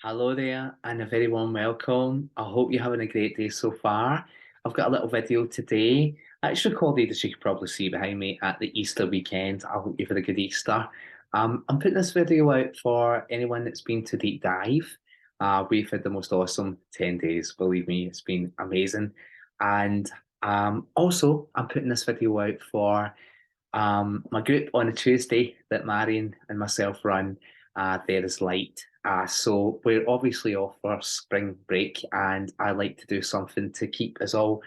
Hello there, and a very warm welcome. I hope you're having a great day so far. I've got a little video today. It's recorded, as you can probably see behind me, at the Easter weekend. I hope you've had a good Easter. I'm putting this video out for anyone that's been to Deep Dive. We've had the most awesome 10 days, believe me, it's been amazing. And also, I'm putting this video out for my group on a Tuesday that Marion and myself run, There Is Light. So we're obviously off for spring break, and I like to do something to keep us all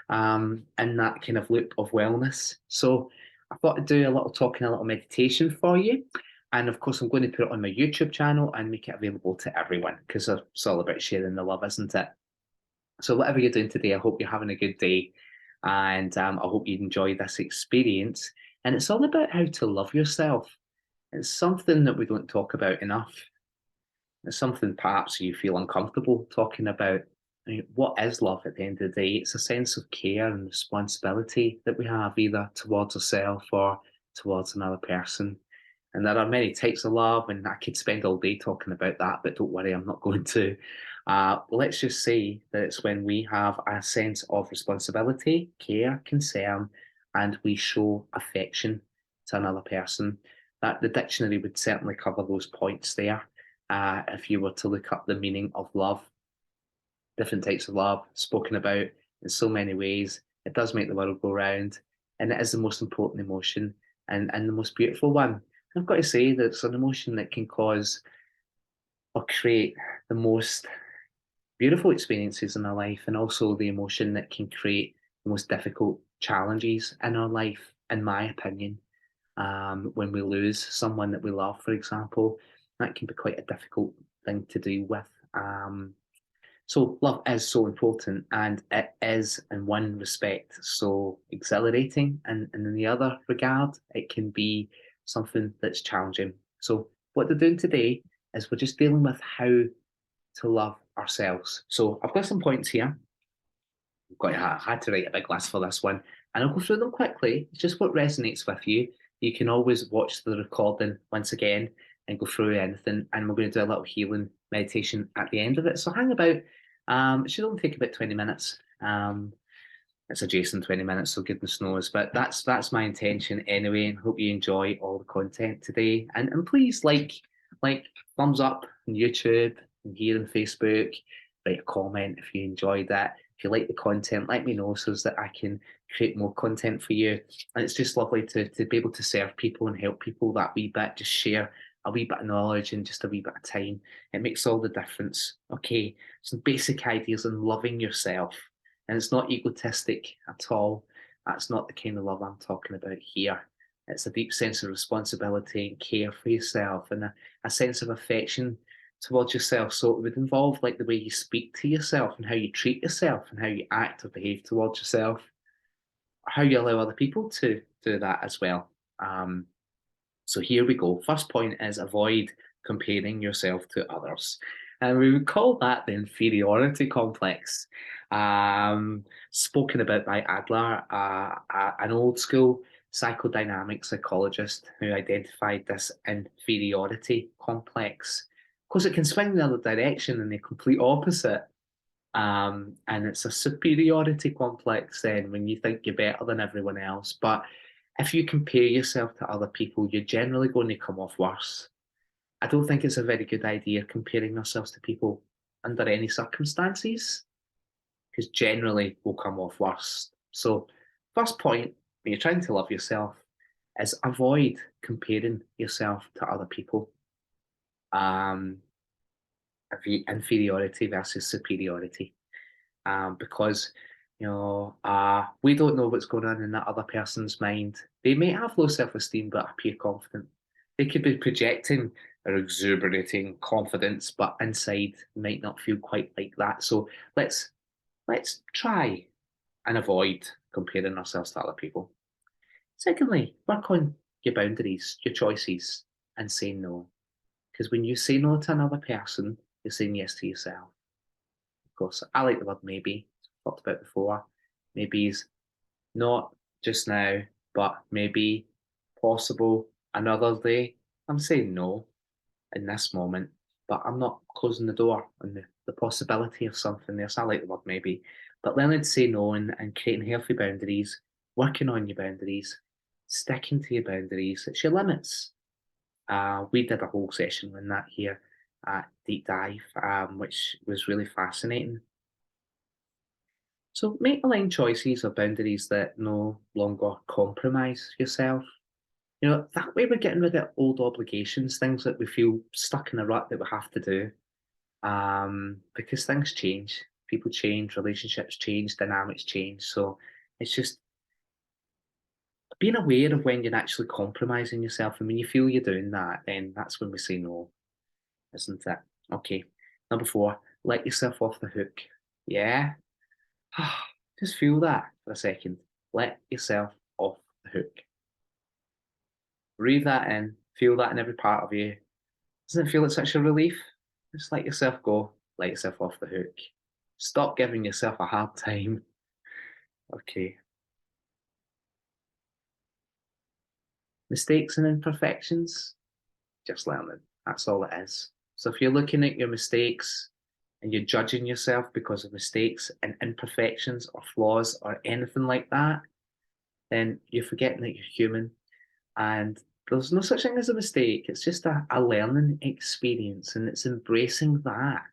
in that kind of loop of wellness. So I thought I'd do a little talking, a little meditation for you. And of course, I'm going to put it on my YouTube channel and make it available to everyone because it's all about sharing the love, isn't it? So whatever you're doing today, I hope you're having a good day, and I hope you enjoy this experience. And it's all about how to love yourself. It's something that we don't talk about enough. It's something perhaps you feel uncomfortable talking about. I mean, what is love at the end of the day? It's a sense of care and responsibility that we have either towards ourselves or towards another person. And there are many types of love, and I could spend all day talking about that, but don't worry, I'm not going to. Let's just say that it's when we have a sense of responsibility, care, concern, and we show affection to another person. That the dictionary would certainly cover those points there. If you were to look up the meaning of love, different types of love spoken about in so many ways, it does make the world go round, and it is the most important emotion and the most beautiful one. I've got to say that it's an emotion that can cause or create the most beautiful experiences in our life, and also the emotion that can create the most difficult challenges in our life, in my opinion. When we lose someone that we love, for example, that can be quite a difficult thing to deal with. So love is so important, and it is in one respect so exhilarating, and in the other regard, it can be something that's challenging. So what they're doing today is we're just dealing with how to love ourselves. So I've got some points here. I've got I had to write a big list for this one, and I'll go through them quickly. It's just what resonates with you. You can always watch the recording once again and go through anything. And we're going to do a little healing meditation at the end of it. So hang about. It should only take about 20 minutes. It's a Jason 20 minutes, so goodness knows. But that's my intention anyway, and hope you enjoy all the content today. And please like thumbs up on YouTube and here on Facebook. Write a comment if you enjoyed that. If you like the content, let me know so that I can create more content for you. And it's just lovely to be able to serve people and help people that wee bit, just share a wee bit of knowledge and just a wee bit of time. It makes all the difference. Okay, some basic ideas on loving yourself. And it's not egotistic at all. That's not the kind of love I'm talking about here. It's a deep sense of responsibility and care for yourself, and a sense of affection towards yourself. So it would involve like the way you speak to yourself and how you treat yourself and how you act or behave towards yourself, how you allow other people to do that as well. Um, so here we go. First point is avoid comparing yourself to others. And we would call that the inferiority complex, spoken about by Adler, an old school psychodynamic psychologist who identified this inferiority complex. Of course, it can swing the other direction in the complete opposite. And it's a superiority complex then when you think you're better than everyone else. But if you compare yourself to other people, you're generally going to come off worse. I don't think it's a very good idea comparing ourselves to people under any circumstances, because generally we'll come off worse. So, first point when you're trying to love yourself is avoid comparing yourself to other people. Um, Inferiority versus superiority. Because we don't know what's going on in that other person's mind. They may have low self-esteem but appear confident. They could be projecting or exuberating confidence, but inside might not feel quite like that. So let's try and avoid comparing ourselves to other people. Secondly, work on your boundaries, your choices, and say no. Because when you say no to another person, you're saying yes to yourself. Of course, I like the word maybe, talked about before. Maybe is not just now, but maybe possible another day. I'm saying no in this moment, but I'm not closing the door on the possibility of something there. So I like the word maybe. But learning to say no and creating healthy boundaries, working on your boundaries, sticking to your boundaries, it's your limits. We did a whole session on that here at Deep Dive, which was really fascinating. So make aligned choices or boundaries that no longer compromise yourself. That way we're getting rid of old obligations, things that we feel stuck in a rut that we have to do. Because things change, people change, relationships change, dynamics change. So it's just being aware of when you're actually compromising yourself. And when you feel you're doing that, then that's when we say no, isn't it? Okay. Number four, let yourself off the hook. Yeah. Just feel that for a second. Let yourself off the hook. Breathe that in, feel that in every part of you. Doesn't it feel like such a relief? Just let yourself go, let yourself off the hook. Stop giving yourself a hard time. Okay. Mistakes and imperfections, just learning. That's all it is. So if you're looking at your mistakes and you're judging yourself because of mistakes and imperfections or flaws or anything like that, then you're forgetting that you're human. And there's no such thing as a mistake. It's just a learning experience. And it's embracing that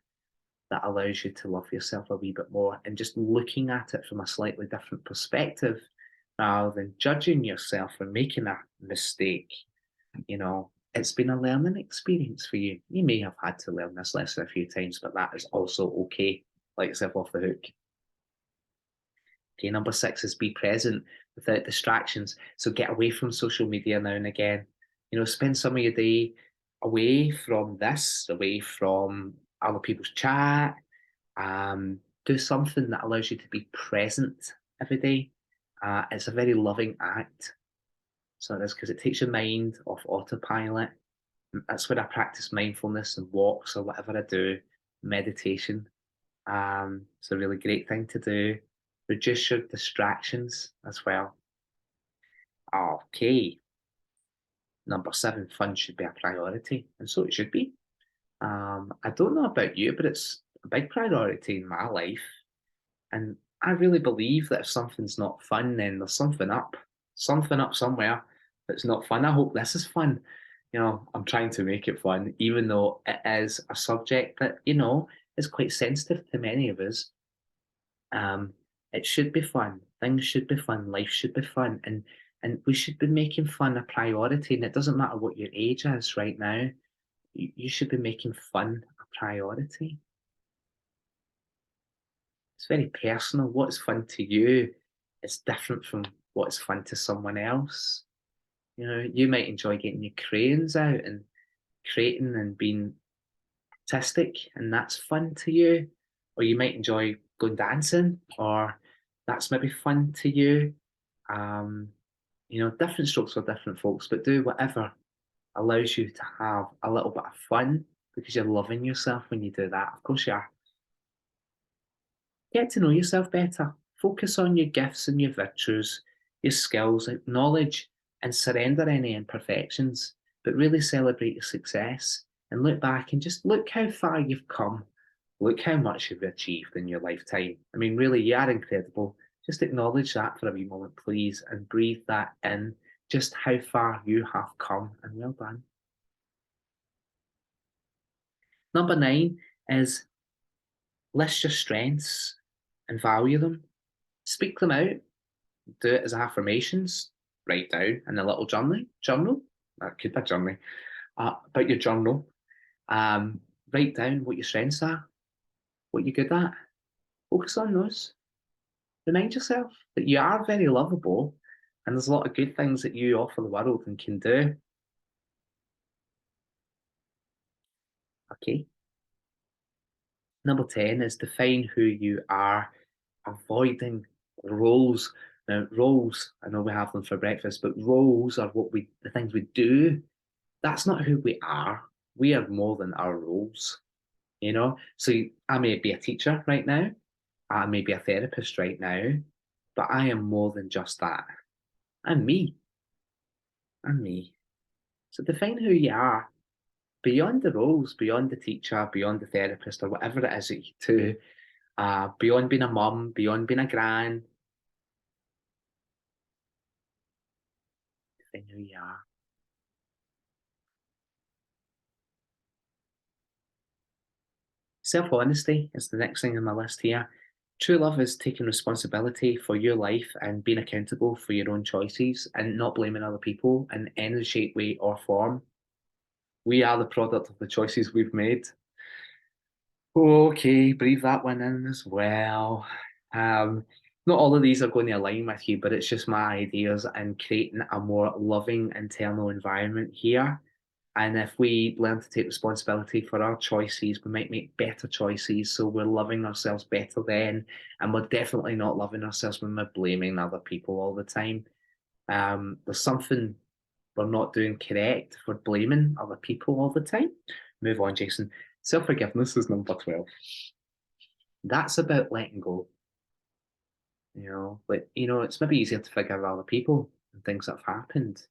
allows you to love yourself a wee bit more and just looking at it from a slightly different perspective rather than judging yourself for making a mistake. It's been a learning experience for you. You may have had to learn this lesson a few times, but that is also okay. Let yourself off the hook. Okay, number six is be present without distractions. So get away from social media now and again. Spend some of your day away from this, away from other people's chat. Do something that allows you to be present every day. It's a very loving act. So it is because it takes your mind off autopilot. That's when I practice mindfulness and walks or whatever I do, meditation. It's a really great thing to do. Reduce your distractions as well. Okay. Number seven, fun should be a priority, and so it should be. I don't know about you, but it's a big priority in my life. And I really believe that if something's not fun, then there's something up somewhere that's not fun. I hope this is fun. I'm trying to make it fun, even though it is a subject that, is quite sensitive to many of us. Um, it should be fun. Things should be fun. Life should be fun. And we should be making fun a priority. And it doesn't matter what your age is right now. You should be making fun a priority. It's very personal. What's fun to you is different from what's fun to someone else. You might enjoy getting your crayons out and creating and being artistic, and that's fun to you. Or you might enjoy going dancing, or that's maybe fun to you. Um, different strokes for different folks, but do whatever allows you to have a little bit of fun because you're loving yourself when you do that. Of course, you are. Get to know yourself better. Focus on your gifts and your virtues, your skills, acknowledge and surrender any imperfections, but really celebrate your success and look back and just look how far you've come. Look how much you've achieved in your lifetime. I mean, really, you are incredible. Just acknowledge that for a wee moment, please, and breathe that in, just how far you have come, and well done. Number nine is list your strengths and value them. Speak them out. Do it as affirmations. Write down in a little journal. That could be a journal. About your journal. Write down what your strengths are, what you're good at. Focus on those. Remind yourself that you are very lovable and there's a lot of good things that you offer the world and can do. Okay. Number 10 is define who you are, avoiding roles. Now, roles, I know we have them for breakfast, but roles are the things we do. That's not who we are. We are more than our roles. So I may be a teacher right now, I may be a therapist right now, but I am more than just that. I'm me. I'm me. So define who you are. beyond the roles, beyond the teacher, beyond the therapist, or whatever it is that you do, beyond being a mum, beyond being a gran, define who you are. Self honesty is the next thing on my list here. True love is taking responsibility for your life and being accountable for your own choices and not blaming other people in any shape, way, or form. We are the product of the choices we've made. Okay, breathe that one in as well. Not all of these are going to align with you, but it's just my ideas and creating a more loving internal environment here. And if we learn to take responsibility for our choices, we might make better choices. So we're loving ourselves better then. And we're definitely not loving ourselves when we're blaming other people all the time. There's something we're not doing correct for blaming other people all the time. Move on, Jason. Self forgiveness is number 12. That's about letting go. It's maybe easier to forgive other people and things that have happened.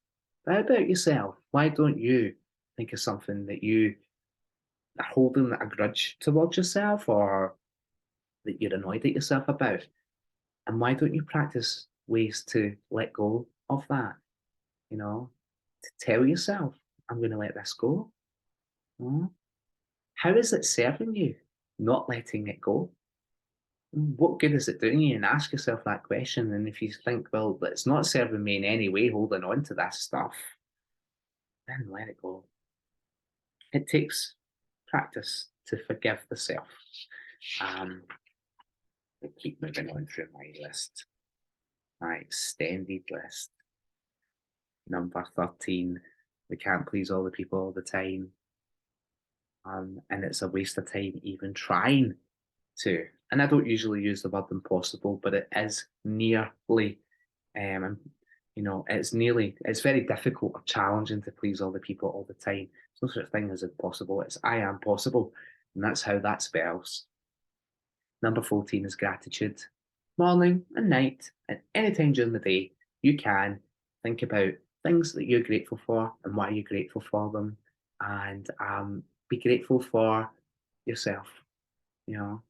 But how about yourself? Why don't you think of something that you are holding a grudge towards yourself or that you're annoyed at yourself about? And why don't you practice ways to let go of that? To tell yourself, I'm going to let this go. Mm. How is it serving you not letting it go? What good is it doing you? And ask yourself that question. And if you think, well, it's not serving me in any way, holding on to that stuff, then let it go. It takes practice to forgive the self. I keep moving on through my list, my extended list. Number 13, we can't please all the people all the time. And it's a waste of time even trying to. And I don't usually use the word impossible, but it is nearly, um, it's very difficult or challenging to please all the people all the time. There's no such thing as impossible. It's I am possible. And that's how that spells. Number 14 is gratitude. Morning and night, and any time during the day, you can think about things that you're grateful for and why you're grateful for them. And be grateful for yourself. You know,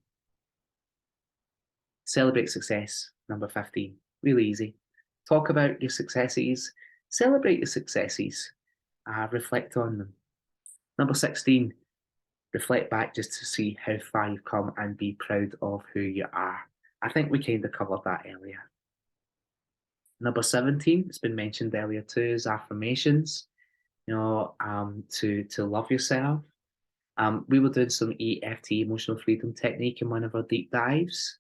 celebrate success. Number 15, really easy. Talk about your successes, celebrate your successes, reflect on them. Number 16, reflect back just to see how far you've come and be proud of who you are. I think we kind of covered that earlier. Number 17, it's been mentioned earlier too, is affirmations. To love yourself. We were doing some EFT, emotional freedom technique, in one of our deep dives,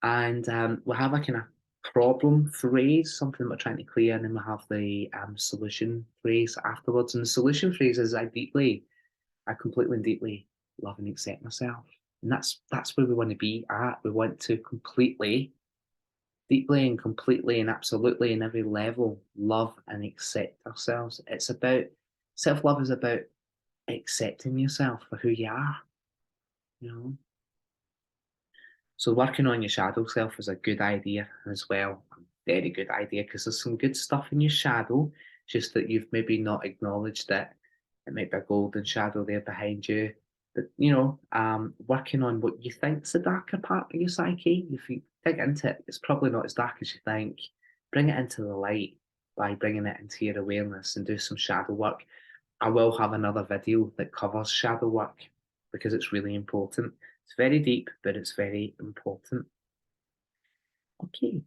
and we have a kind of problem phrase, something we're trying to clear, and then we have the solution phrase afterwards. And the solution phrase is I completely and deeply love and accept myself. And that's where we want to be at. We want to completely, deeply and completely and absolutely in every level love and accept ourselves. It's about self-love is about accepting yourself for who you are, you know. So working on your shadow self is a good idea as well. A very good idea because there's some good stuff in your shadow, just that you've maybe not acknowledged that it might be a golden shadow there behind you. But working on what you think's the darker part of your psyche. If you dig into it, it's probably not as dark as you think. Bring it into the light by bringing it into your awareness and do some shadow work. I will have another video that covers shadow work because it's really important. It's very deep, but it's very important. Okay.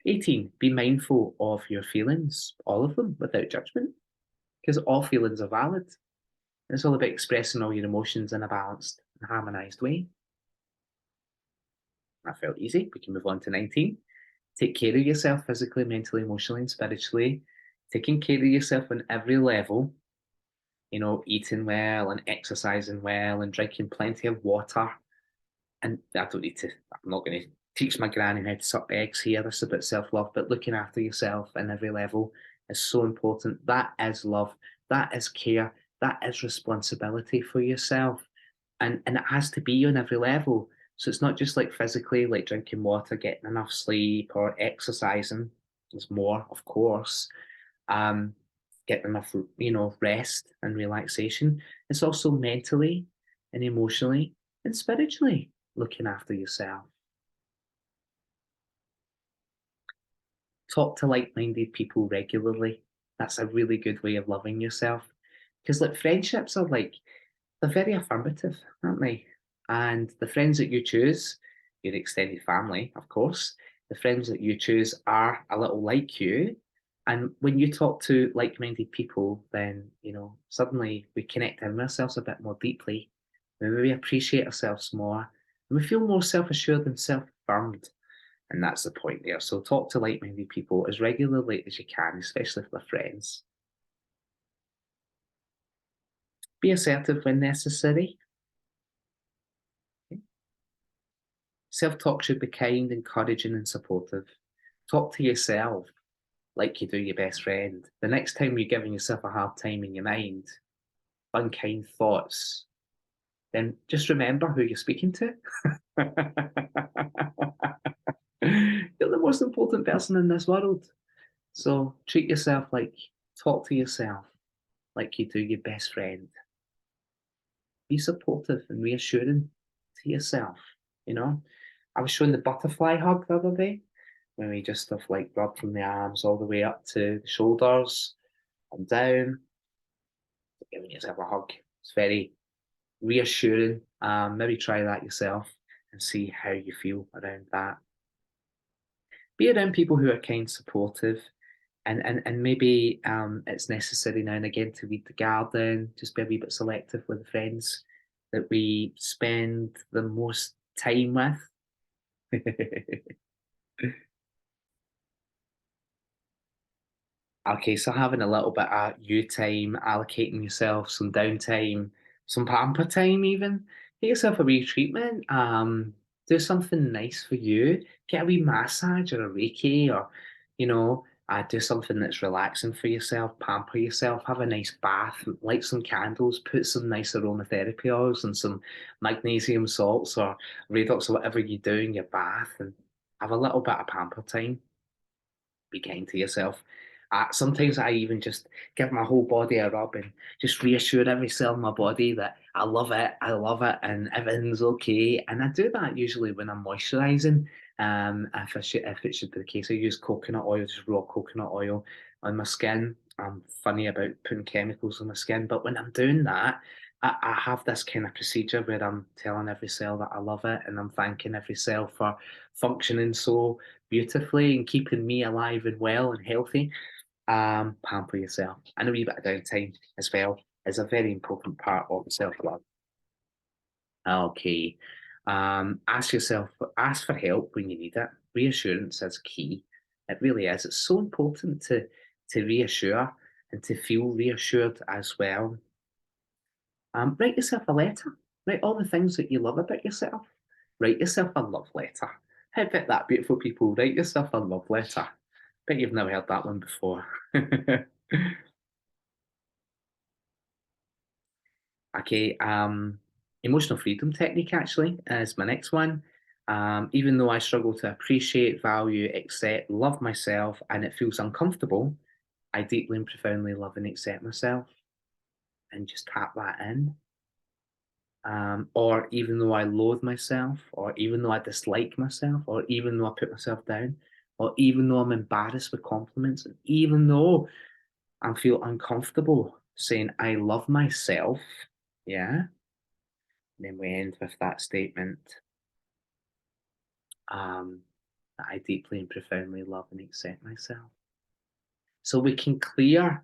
18, be mindful of your feelings, all of them, without judgment, because all feelings are valid. It's all about expressing all your emotions in a balanced and harmonized way. That felt easy. We can move on to 19. Take care of yourself physically, mentally, emotionally, and spiritually. Taking care of yourself on every level, eating well and exercising well and drinking plenty of water. And I don't need to, I'm not going to teach my granny how to suck eggs here. This is about self love, but looking after yourself in every level is so important. That is love, that is care, that is responsibility for yourself. And it has to be on every level. So it's not just like physically, like drinking water, getting enough sleep, or exercising. There's more, of course. Um, get enough, rest and relaxation. It's also mentally and emotionally and spiritually looking after yourself. Talk to like-minded people regularly. That's a really good way of loving yourself. Because like friendships are like they're very affirmative, aren't they? And the friends that you choose, your extended family, of course, the friends that you choose are a little like you. And when you talk to like-minded people, then suddenly we connect in with ourselves a bit more deeply. Maybe we appreciate ourselves more, and we feel more self-assured and self-affirmed. And that's the point there. So talk to like-minded people as regularly as you can, especially if they're friends. Be assertive when necessary. Self-talk should be kind, encouraging, and supportive. Talk to yourself like you do your best friend. The next time you're giving yourself a hard time in your mind, unkind thoughts, then just remember who you're speaking to. You're the most important person in this world. So treat yourself talk to yourself like you do your best friend. Be supportive and reassuring to yourself. You know, I was showing the butterfly hug the other day, where we just stuff like rub from the arms all the way up to the shoulders and down, giving yourself a hug. It's very reassuring. Maybe try that yourself and see how you feel around that. Be around people who are kind, supportive, and maybe it's necessary now and again to weed the garden. Just be a wee bit selective with the friends that we spend the most time with. Okay, so having a little bit of you time, allocating yourself some downtime, some pamper time even. Get yourself a wee treatment. Do something nice for you. Get a wee massage or a Reiki or, do something that's relaxing for yourself. Pamper yourself. Have a nice bath. Light some candles. Put some nice aromatherapy oils and some magnesium salts or Redox or whatever you do in your bath and have a little bit of pamper time. Be kind to yourself. Sometimes I even just give my whole body a rub and just reassure every cell in my body that I love it, and everything's okay. And I do that usually when I'm moisturising. If it should be the case, I use coconut oil, just raw coconut oil on my skin. I'm funny about putting chemicals on my skin, but when I'm doing that, I have this kind of procedure where I'm telling every cell that I love it, and I'm thanking every cell for functioning so beautifully and keeping me alive and well and healthy. Pamper yourself. And a wee bit of downtime as well is a very important part of self-love. Okay. Ask for help when you need it. Reassurance is key. It really is. It's so important to reassure and to feel reassured as well. Write yourself a letter. Write all the things that you love about yourself. Write yourself a love letter. How about that, beautiful people? Write yourself a love letter. Bet you've never heard that one before. Okay, emotional freedom technique actually is my next one. Even though I struggle to appreciate, value, accept, love myself, and it feels uncomfortable, I deeply and profoundly love and accept myself, and just tap that in. Or even though I loathe myself, or even though I dislike myself, or even though I put myself down, or even though I'm embarrassed with compliments, and even though I feel uncomfortable saying I love myself, yeah. And then we end with that statement um, that I deeply and profoundly love and accept myself. So we can clear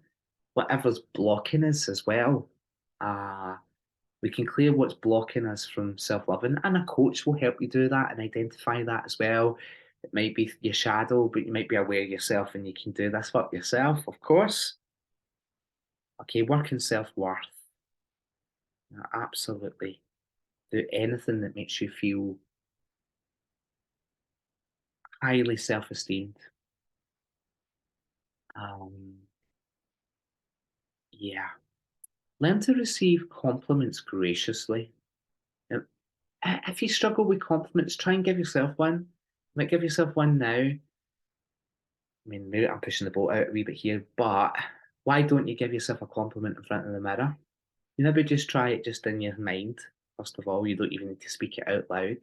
whatever's blocking us as well. Uh, we can clear what's blocking us from self-loving, and a coach will help you do that and identify that as well. It might be your shadow, but you might be aware of yourself and you can do this work yourself, of course. Okay, work in self-worth. Absolutely. Do anything that makes you feel highly self-esteemed. Um, yeah. Learn to receive compliments graciously. Now, if you struggle with compliments, try and give yourself one. You might give yourself one now. I mean, maybe I'm pushing the boat out a wee bit here, but Why don't you give yourself a compliment in front of the mirror? You maybe just try it just in your mind. First of all, you don't even need to speak it out loud.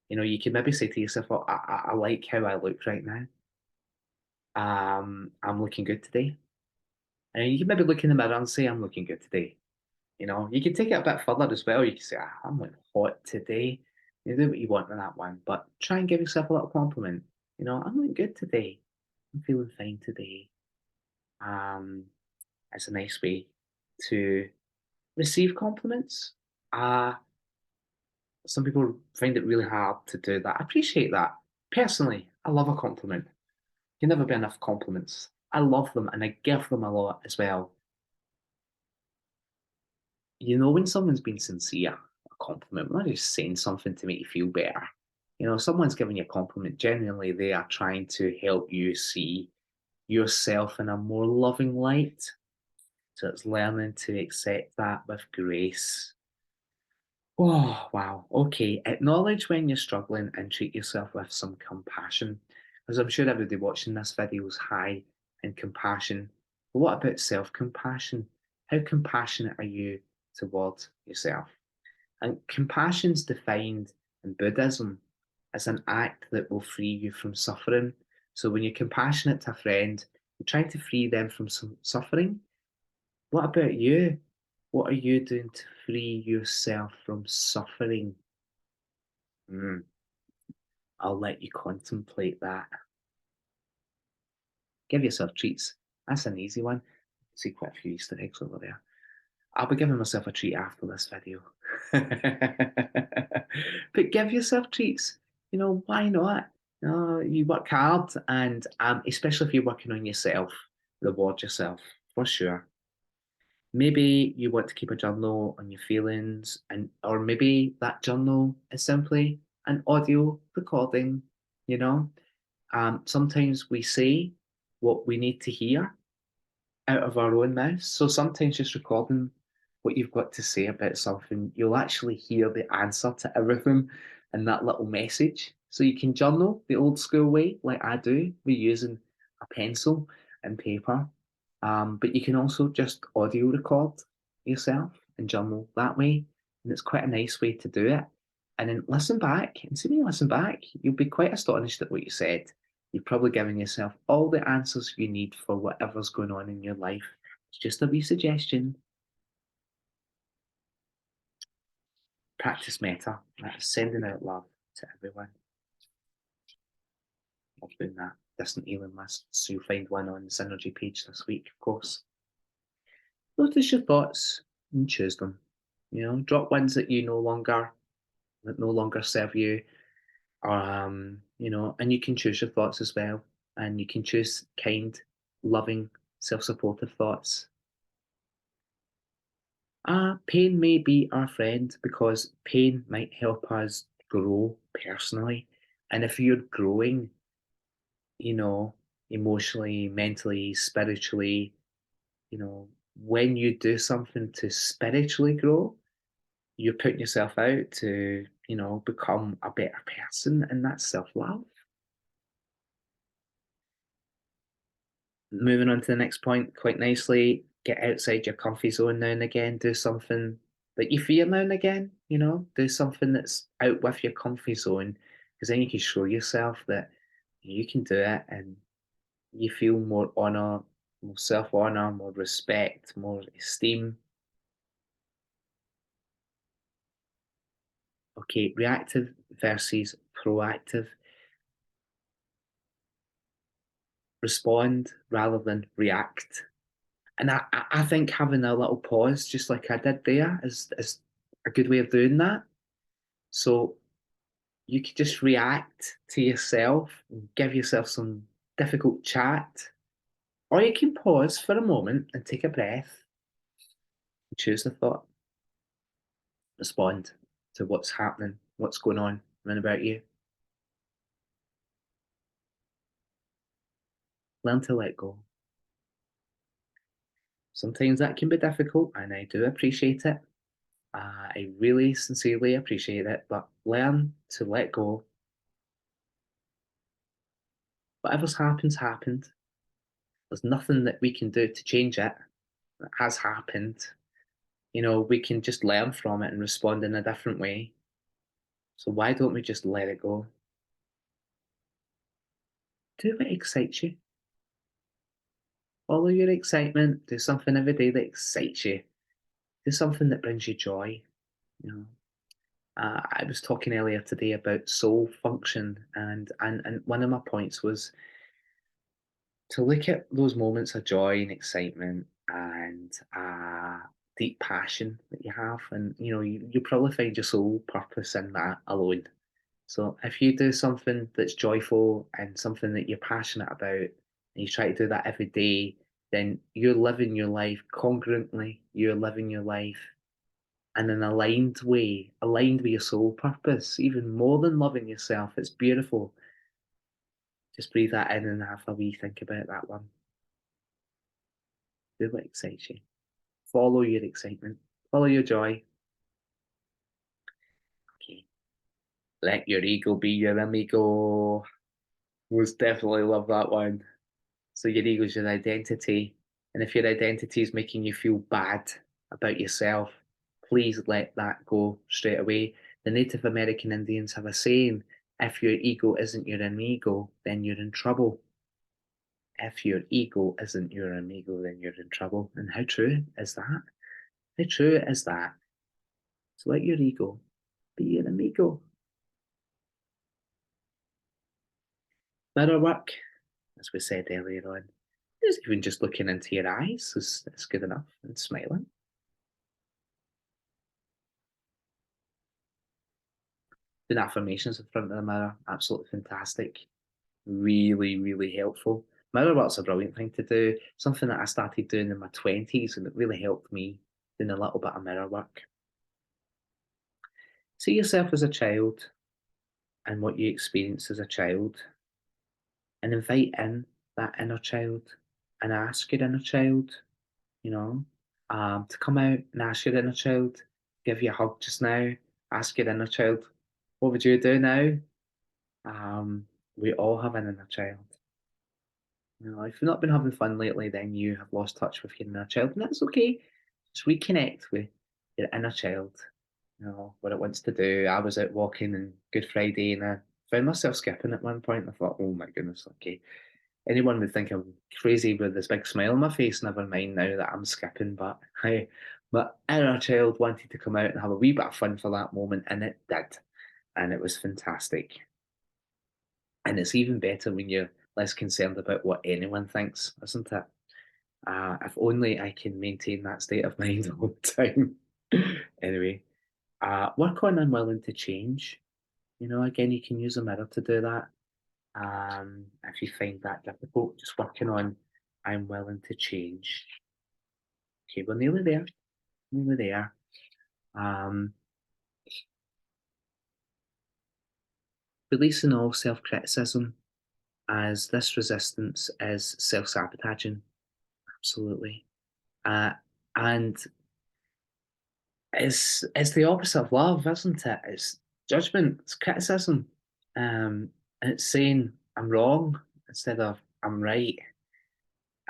You can maybe say to yourself, "Oh, I like how I look right now. I'm looking good today." And you can maybe look in the mirror and say, "I'm looking good today." You can take it a bit further as well. You can say, I'm looking hot today. You do what you want in that one, but try and give yourself a little compliment. I'm looking good today. I'm feeling fine today. Um, it's a nice way to receive compliments. Uh, some people find it really hard to do that. I appreciate that. Personally, I love a compliment. Can never be enough compliments. I love them and I give them a lot as well. When someone's been sincere, a compliment, not just saying something to make you feel better. Someone's giving you a compliment, genuinely, they are trying to help you see yourself in a more loving light. So it's learning to accept that with grace. Oh, wow. Okay. Acknowledge when you're struggling and treat yourself with some compassion. As I'm sure everybody watching this video is high in compassion. But what about self compassion? How compassionate are you towards yourself? And compassion's defined in Buddhism as an act that will free you from suffering. So when you're compassionate to a friend, you're trying to free them from some suffering. What about you? What are you doing to free yourself from suffering? Mm, I'll let you contemplate that. Give yourself treats. That's an easy one. See quite a few Easter eggs over there. I'll be giving myself a treat after this video. But give yourself treats. Why not? You work hard, and especially if you're working on yourself, reward yourself for sure. Maybe you want to keep a journal on your feelings, or maybe that journal is simply an audio recording. You know, sometimes we say what we need to hear out of our own mouths. So sometimes just recording what you've got to say about something, you'll actually hear the answer to everything in that little message. So you can journal the old school way, like I do, we're using a pencil and paper. But you can also just audio record yourself and journal that way. And it's quite a nice way to do it. And then listen back. And see when you listen back, you'll be quite astonished at what you said. You've probably given yourself all the answers you need for whatever's going on in your life. It's just a wee suggestion. Practice metta. That's sending out love to everyone. Love doing that. Distant healing lists. You'll find one on the Synergy page this week, of course. Notice your thoughts and choose them. Drop ones that no longer serve you. And you can choose your thoughts as well. And you can choose kind, loving, self-supportive thoughts. Pain may be our friend because pain might help us grow personally. And if you're growing, you know, emotionally, mentally, spiritually, when you do something to spiritually grow, you're putting yourself out to, become a better person, and that's self love. Moving on to the next point quite nicely, get outside your comfy zone now and again, do something that you fear now and again, do something that's out with your comfy zone, because then you can show yourself that you can do it and you feel more honor, more self honor, more respect, more esteem. Okay, reactive versus proactive. Respond rather than react. And I think having a little pause, just like I did there, is a good way of doing that. So you could just react to yourself and give yourself some difficult chat. Or you can pause for a moment and take a breath and choose the thought. Respond to what's happening, what's going on around about you. Learn to let go. Sometimes that can be difficult, and I do appreciate it. I really sincerely appreciate it, but learn to let go. Whatever's happened, happened. There's nothing that we can do to change it. It has happened. We can just learn from it and respond in a different way. So why don't we just let it go? Do what excites you. Follow your excitement. Do something every day that excites you. Do something that brings you joy. You know, I was talking earlier today about soul function, and one of my points was to look at those moments of joy and excitement and deep passion that you have, and you probably find your soul purpose in that alone. So if you do something that's joyful and something that you're passionate about, and you try to do that every day, then you're living your life congruently. You're living your life in an aligned way, aligned with your soul purpose, even more than loving yourself. It's beautiful. Just breathe that in and have a wee think about that one. Do what excites you. Follow your excitement. Follow your joy. Okay. Let your ego be your amigo. Most definitely love that one. So your ego is your identity. And if your identity is making you feel bad about yourself, please let that go straight away. The Native American Indians have a saying, if your ego isn't your amigo, then you're in trouble. If your ego isn't your amigo, then you're in trouble. And how true is that? How true is that? So let your ego be your amigo. Mirror work, as we said earlier on, is even just looking into your eyes is good enough, and smiling. Doing affirmations in front of the mirror, absolutely fantastic. Really, really helpful. Mirror work's a brilliant thing to do. Something that I started doing in my 20s, and it really helped me doing a little bit of mirror work. See yourself as a child and what you experienced as a child, and invite in that inner child and ask your inner child, you know, to come out and ask your inner child, give you a hug just now, ask your inner child, what would you do now? We all have an inner child. If you've not been having fun lately, then you have lost touch with your inner child, and that's okay. Just reconnect with your inner child. What it wants to do. I was out walking on Good Friday, and I found myself skipping at one point. And I thought, oh my goodness, okay. Anyone would think I'm crazy with this big smile on my face. Never mind now that I'm skipping, but hey, my inner child wanted to come out and have a wee bit of fun for that moment, and it did, and it was fantastic. And it's even better when you're less concerned about what anyone thinks, isn't it? If only I can maintain that state of mind all the time. Anyway, work on I'm willing to change. Again, you can use a mirror to do that. If you find that difficult, just working on I'm willing to change. Okay, we're nearly there. Nearly there. Um, Releasing all self criticism, as this resistance is self sabotaging. Absolutely. Uh, and it's the opposite of love, isn't it? It's judgment, it's criticism. And it's saying I'm wrong instead of I'm right.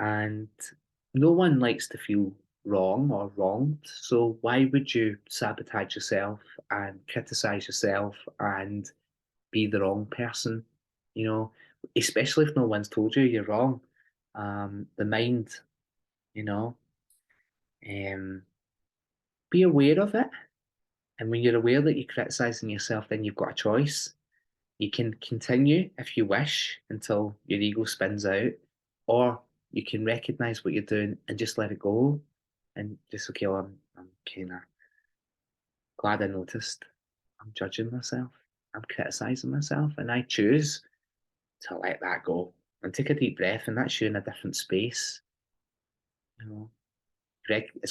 And no one likes to feel wrong or wronged. So why would you sabotage yourself and criticize yourself and be the wrong person? You know, Especially if no one's told you you're wrong. The mind, you know, um, be aware of it. And when you're aware that you're criticizing yourself, then you've got a choice. You can continue if you wish until your ego spins out, or you can recognize what you're doing and just let it go and just, okay, well, I'm kind of glad I noticed. I'm judging myself. I'm criticizing myself, and I choose to let that go and take a deep breath. And that's you in a different space. You know,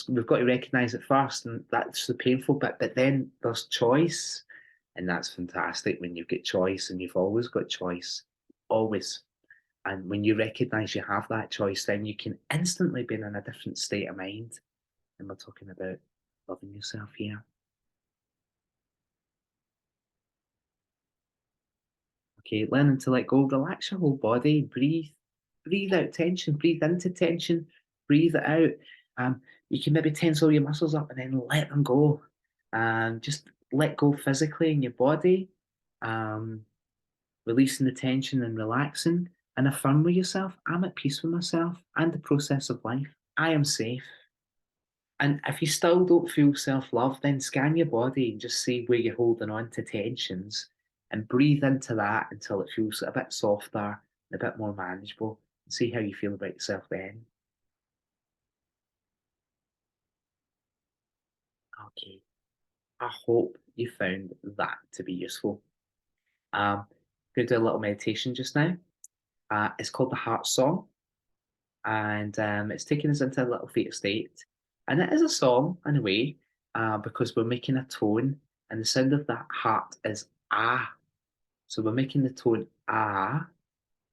we've got to recognize it first, and that's the painful bit. But then there's choice, and that's fantastic when you've got choice, and you've always got choice, always. And when you recognize you have that choice, then you can instantly be in a different state of mind. And we're talking about loving yourself here. Okay, learning to let go, relax your whole body, breathe, breathe out tension, breathe into tension, breathe it out. You can maybe tense all your muscles up and then let them go. Just let go physically in your body, um, releasing the tension and relaxing, and affirm with yourself, I'm at peace with myself and the process of life. I am safe. And if you still don't feel self love, then scan your body and just see where you're holding on to tensions and breathe into that until it feels a bit softer, a bit more manageable, and see how you feel about yourself then. Okay, I hope you found that to be useful. Going to do a little meditation just now. It's called the Heart Song, and it's taking us into a little theta state. And it is a song in a way, because we're making a tone, and the sound of that heart is ah. So we're making the tone ah,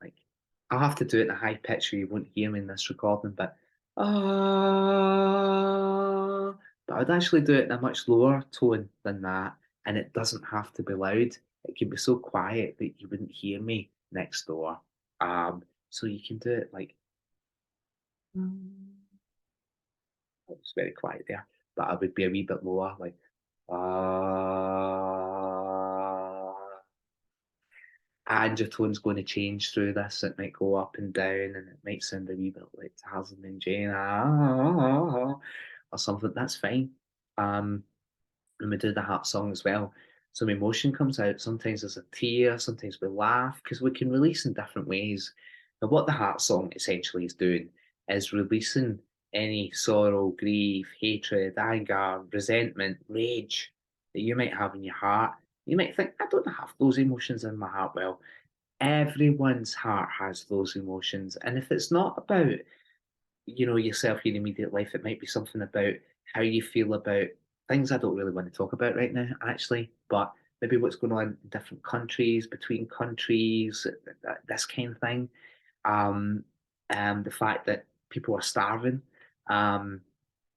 like I'll have to do it in a high pitch or you won't hear me in this recording, but ah, but I'd actually do it in a much lower tone than that, and it doesn't have to be loud. It can be so quiet that you wouldn't hear me next door. So you can do it like oh, it's very quiet there, but I would be a wee bit lower, like ah. And your tone's going to change through this. It might go up and down, and it might sound a wee bit like Tarzan and Jane, or something. That's fine. Um, and we do the heart song as well. Some emotion comes out. Sometimes there's a tear. Sometimes we laugh because we can release in different ways. But what the heart song essentially is doing is releasing any sorrow, grief, hatred, anger, resentment, rage that you might have in your heart. You might think, I don't have those emotions in my heart. Well, everyone's heart has those emotions. And if it's not about, yourself, your immediate life, it might be something about how you feel about things I don't really want to talk about right now, actually, but maybe what's going on in different countries, between countries, this kind of thing. Um, the fact that people are starving. Um,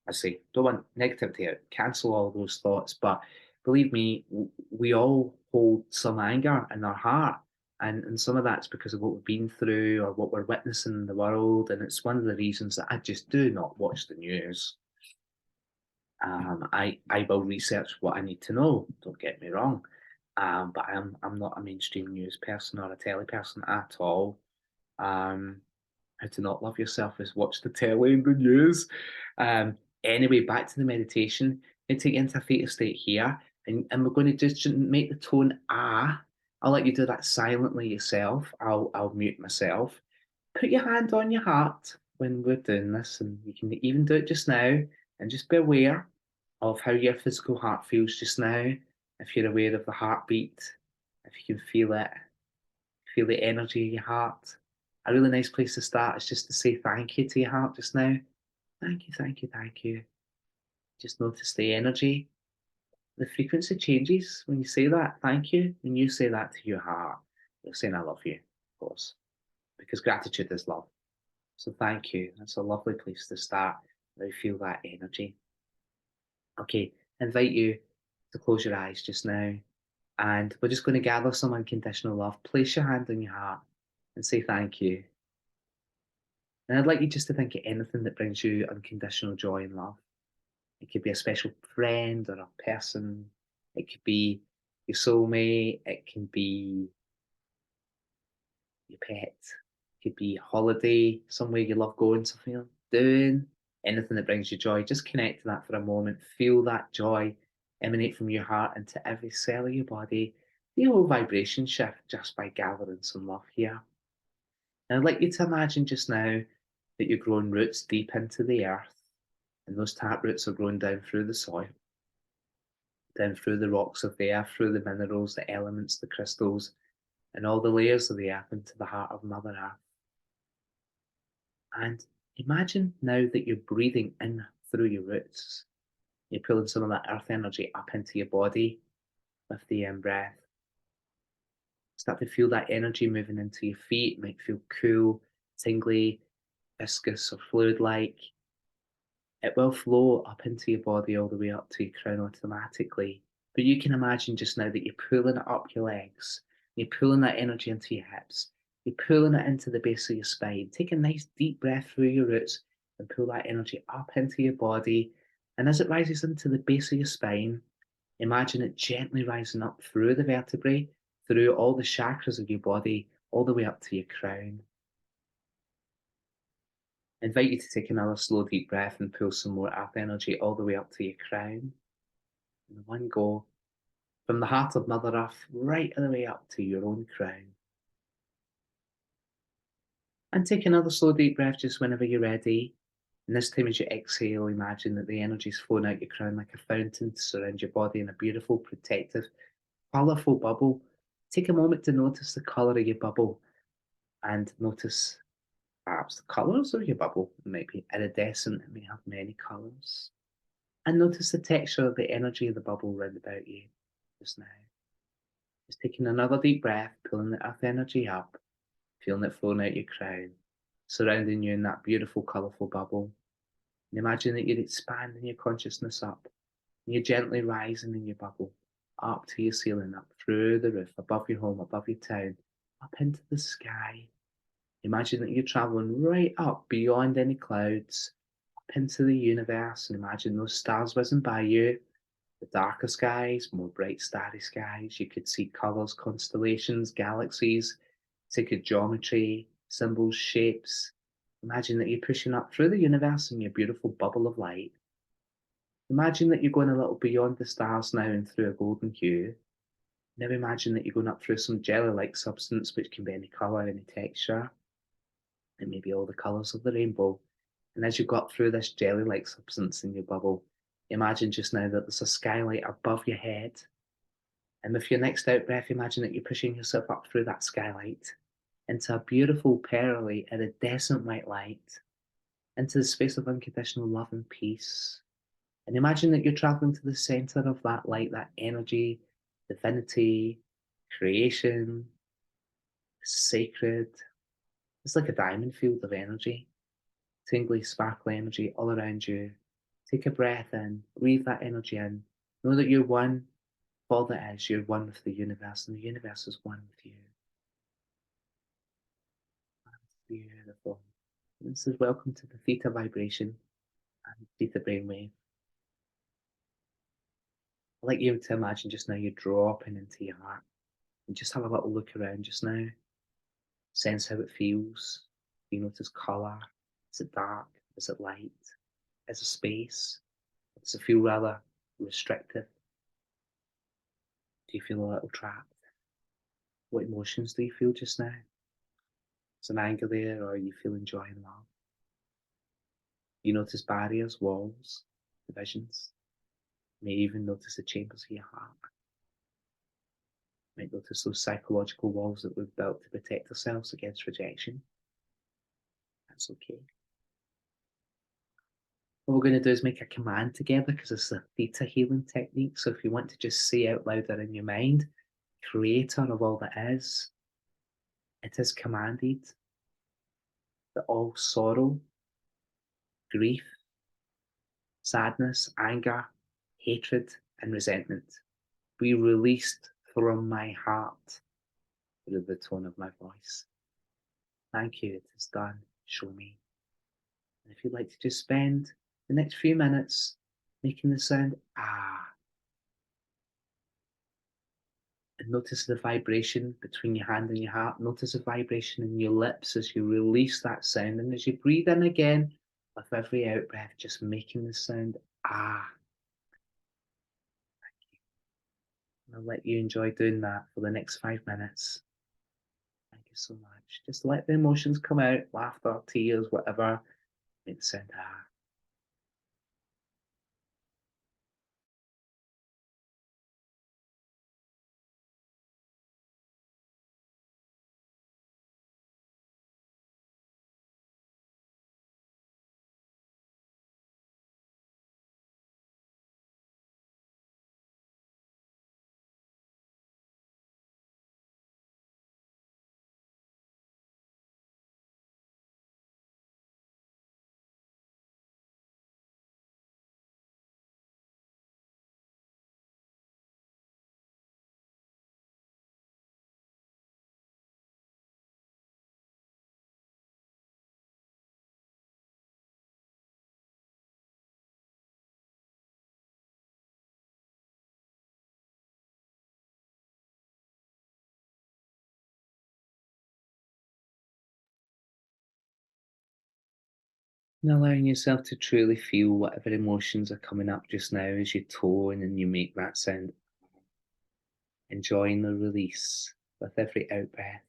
I say, don't want negativity out, cancel all those thoughts. But believe me, we all hold some anger in our heart. And some of that's because of what we've been through or what we're witnessing in the world. And it's one of the reasons that I just do not watch the news. I will research what I need to know, don't get me wrong. But I'm not a mainstream news person or a telly person at all. Um, how to not love yourself is watch the telly and the news. Anyway, back to the meditation. You take into a theta state here, and we're going to just make the tone ah. I'll let you do that silently yourself. I'll mute myself. Put your hand on your heart when we're doing this, and you can even do it just now. And just be aware of how your physical heart feels just now. If you're aware of the heartbeat, if you can feel the energy in your heart. A really nice place to start is just to say thank you to your heart just now. Thank you, thank you, thank you. Just notice the energy. The frequency changes when you say that. Thank you. When you say that to your heart, you're saying, I love you, of course, because gratitude is love. So thank you. That's a lovely place to start. Now feel that energy. Okay, invite you to close your eyes just now. And we're just going to gather some unconditional love. Place your hand on your heart and say thank you. And I'd like you just to think of anything that brings you unconditional joy and love. It could be a special friend or a person. It could be your soulmate. It can be your pet. It could be a holiday, somewhere you love going, something you love doing. Anything that brings you joy. Just connect to that for a moment. Feel that joy emanate from your heart into every cell of your body. Feel a whole vibration shift just by gathering some love here. And I'd like you to imagine just now that you're growing roots deep into the earth, and those tap roots are growing down through the soil, down through the rocks of the earth, through the minerals, the elements, the crystals, and all the layers of the earth into the heart of Mother Earth. And imagine now that you're breathing in through your roots. You're pulling some of that earth energy up into your body with the breath. Start to feel that energy moving into your feet. It might feel cool, tingly, viscous, or fluid like. It will flow up into your body all the way up to your crown automatically. But you can imagine just now that you're pulling it up your legs, you're pulling that energy into your hips, You're pulling it into the base of your spine. Take a nice deep breath through your roots and pull that energy up into your body. And as it rises into the base of your spine, imagine it gently rising up through the vertebrae, through all the chakras of your body, all the way up to your crown. I invite you to take another slow, deep breath and pull some more earth energy all the way up to your crown. In one go, from the heart of Mother Earth right the way up to your own crown. And take another slow, deep breath just whenever you're ready. And this time, as you exhale, imagine that the energy is flowing out your crown like a fountain to surround your body in a beautiful, protective, colourful bubble. Take a moment to notice the colour of your bubble and notice perhaps the colours of your bubble. It might be iridescent, it may have many colours. And notice the texture of the energy of the bubble round about you just now. Just taking another deep breath, pulling the earth energy up, feeling it flowing out your crown, surrounding you in that beautiful, colourful bubble. And imagine that you're expanding your consciousness up, and you're gently rising in your bubble, up to your ceiling, up through the roof, above your home, above your town, up into the sky. Imagine that you're traveling right up beyond any clouds, up into the universe, and imagine those stars whizzing by you. The darker skies, more bright starry skies. You could see colours, constellations, galaxies, sacred geometry, symbols, shapes. Imagine that you're pushing up through the universe in your beautiful bubble of light. Imagine that you're going a little beyond the stars now and through a golden hue. Now imagine that you're going up through some jelly-like substance which can be any colour, any texture. It may be all the colours of the rainbow. And as you got through this jelly-like substance in your bubble, imagine just now that there's a skylight above your head. And with your next out breath, imagine that you're pushing yourself up through that skylight into a beautiful, pearly, iridescent white light, into the space of unconditional love and peace. And imagine that you're traveling to the center of that light, that energy, divinity, creation, sacred. It's like a diamond field of energy, tingly, sparkly energy all around you. Take a breath in, breathe that energy in. Know that you're one with all that is. You're one with the universe, and the universe is one with you. That's beautiful. This is welcome to the theta vibration and theta brainwave. I'd like you to imagine just now you're dropping into your heart and just have a little look around just now. Sense how it feels. Do you notice colour? Is it dark? Is it light? Is it space? Does it feel rather restrictive? Do you feel a little trapped? What emotions do you feel just now? Is an anger there, or are you feeling joy and love? You notice barriers, walls, divisions. You may even notice the chambers of your heart. You might notice those psychological walls that we've built to protect ourselves against rejection. That's okay. What we're going to do is make a command together because it's a theta healing technique. So if you want to just say out loud that in your mind, creator of all that is, it is commanded that all sorrow, grief, sadness, anger, hatred, and resentment be released from my heart through the tone of my voice. Thank you, it is done. Show me. And if you'd like to just spend the next few minutes making the sound ah, and notice the vibration between your hand and your heart. Notice the vibration in your lips as you release that sound. And as you breathe in again, with every out breath, just making the sound ah. And I'll let you enjoy doing that for the next 5 minutes. Thank you so much. Just let the emotions come out, laughter, tears, whatever. Make the sound ah. And allowing yourself to truly feel whatever emotions are coming up just now as you tone and you make that sound, enjoying the release with every out breath.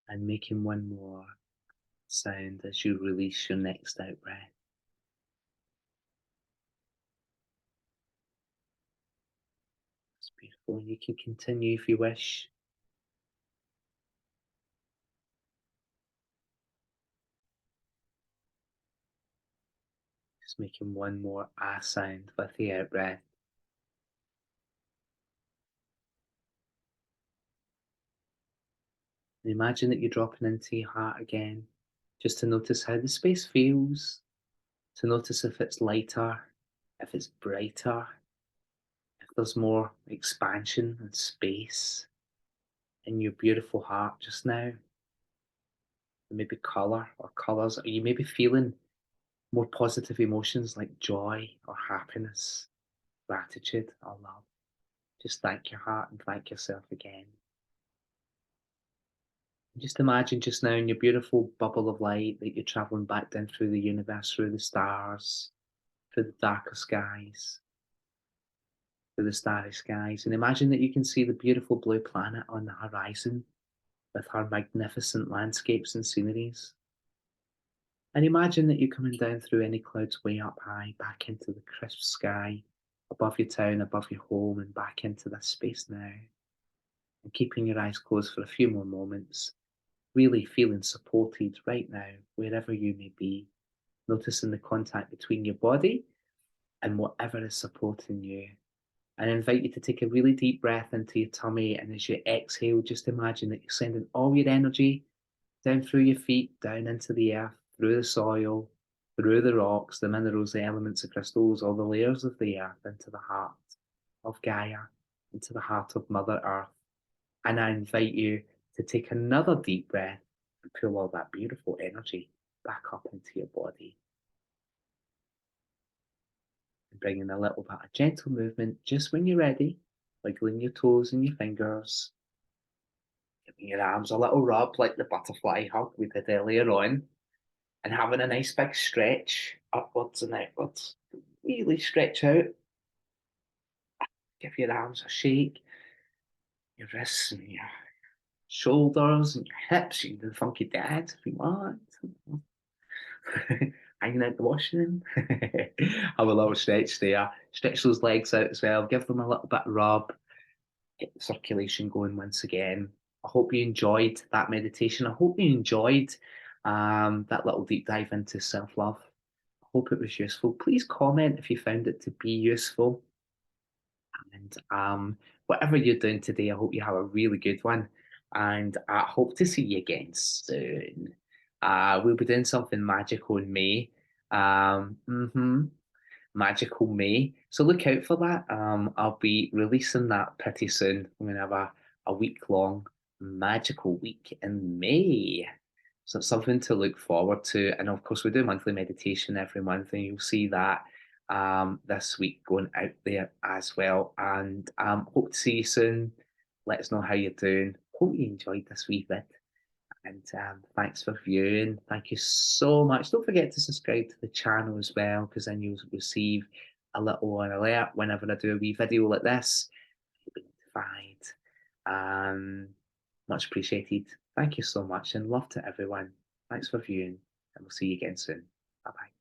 And making one more sound as you release your next out breath. It's beautiful. And you can continue if you wish. Just making one more ah sound with the out breath. And imagine that you're dropping into your heart again, just to notice how the space feels, to notice if it's lighter, if it's brighter, if there's more expansion and space in your beautiful heart just now. Maybe color or colors, or you may be feeling more positive emotions like joy or happiness, gratitude or love. Just thank your heart and thank yourself again. Just imagine just now in your beautiful bubble of light that you're traveling back down through the universe, through the stars, through the darker skies, through the starry skies. And imagine that you can see the beautiful blue planet on the horizon with her magnificent landscapes and sceneries. And imagine that you're coming down through any clouds way up high, back into the crisp sky, above your town, above your home, and back into this space now. And keeping your eyes closed for a few more moments, really feeling supported right now, wherever you may be, noticing the contact between your body and whatever is supporting you. And I invite you to take a really deep breath into your tummy. And as you exhale, just imagine that you're sending all your energy down through your feet, down into the earth, through the soil, through the rocks, the minerals, the elements, the crystals, all the layers of the earth, into the heart of Gaia, into the heart of Mother Earth. And I invite you to take another deep breath and pull all that beautiful energy back up into your body. And bring in a little bit of gentle movement just when you're ready, wiggling your toes and your fingers, giving your arms a little rub like the butterfly hug we did earlier on, and having a nice big stretch upwards and outwards. Really stretch out, give your arms a shake, your wrists and your shoulders and your hips. You can do the funky dad if you want. Hanging out the washing. Have a little stretch there. Stretch those legs out as well. Give them a little bit of rub. Get the circulation going once again. I hope you enjoyed that meditation. I hope you enjoyed that little deep dive into self love. I hope it was useful. Please comment if you found it to be useful. And whatever you're doing today, I hope you have a really good one. And I hope to see you again soon. We'll be doing something magical in May. Magical May. So look out for that. I'll be releasing that pretty soon. I'm going to have a week-long magical week in May. So it's something to look forward to. And of course, we do monthly meditation every month, and you'll see that this week going out there as well. And hope to see you soon. Let us know how you're doing. Hope you enjoyed this wee bit. And thanks for viewing. Thank you so much. Don't forget to subscribe to the channel as well, because then you'll receive a little alert whenever I do a wee video like this. You'll be notified. Much appreciated. Thank you so much, and love to everyone. Thanks for viewing, and we'll see you again soon. Bye bye.